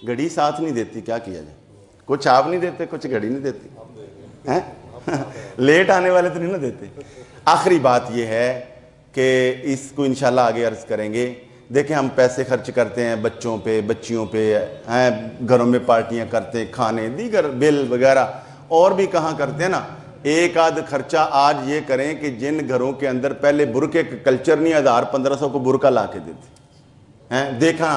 घड़ी साथ नहीं देती, क्या किया जाए? कुछ आप नहीं देते, कुछ घड़ी नहीं देती हैं लेट आने वाले तो नहीं ना देते। आखिरी बात यह है कि इसको इंशाल्लाह आगे अर्ज करेंगे। देखें, हम पैसे खर्च करते हैं बच्चों पे, बच्चियों पे, हैं घरों में पार्टियां करते हैं, खाने दीगर बिल वगैरह और भी कहाँ करते हैं ना। एक आध खर्चा आज ये करें कि जिन घरों के अंदर पहले बुरके का कल्चर नहीं, 1000-1500 को बुरका ला के देते हैं। देखा,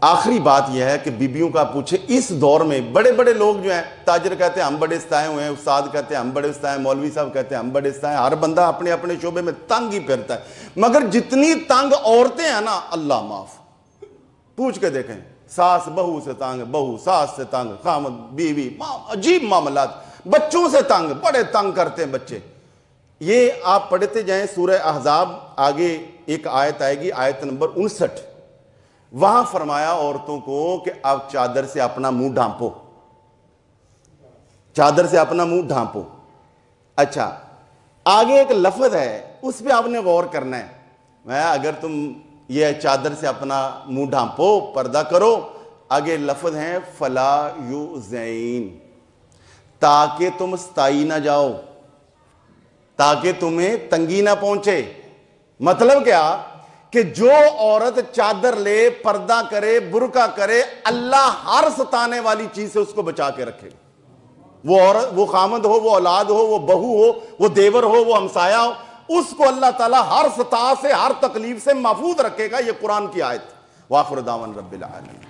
आखिरी बात यह है कि बीबियों का पूछे, इस दौर में बड़े बड़े लोग जो हैं, ताजर कहते हैं हम बड़े स्ताए हुए हैं, उस्ताद कहते हैं हम बड़े स्ताए, मौलवी साहब कहते हैं हम बड़े स्ताए, हर बंदा अपने अपने शोबे में तंग ही फिरता है। मगर जितनी तंग औरतें हैं ना, अल्लाह माफ, पूछ के देखें, सास बहू से तंग, बहू सास से तंग, खामद बीवी, अजीब मामलात, बच्चों से तंग, बड़े तंग करते हैं बच्चे। ये आप पढ़ते जाएं, सूरह अहज़ाब आगे एक आयत आएगी, आयत नंबर 59, वहां फरमाया औरतों को कि आप चादर से अपना मुंह ढांपो, चादर से अपना मुंह ढांपो। अच्छा, आगे एक लफ्ज है, उस पर आपने गौर करना है। मैं अगर तुम ये चादर से अपना मुंह ढांपो, पर्दा करो, आगे लफ्ज है फला युज़ैन, ताकि तुम स्ताई ना जाओ, ताकि तुम्हें तंगी ना पहुंचे। मतलब क्या कि जो औरत चादर ले, पर्दा करे, बुरका करे, अल्लाह हर सताने वाली चीज से उसको बचा के रखेगा। वो औरत, वो खामद हो, वो औलाद हो, वो बहू हो, वो देवर हो, वो हमसाया हो, उसको अल्लाह ताला हर सता से, हर तकलीफ से महफूज रखेगा। ये कुरान की आयत। वाखिर दावन रब्बिल आलमीन।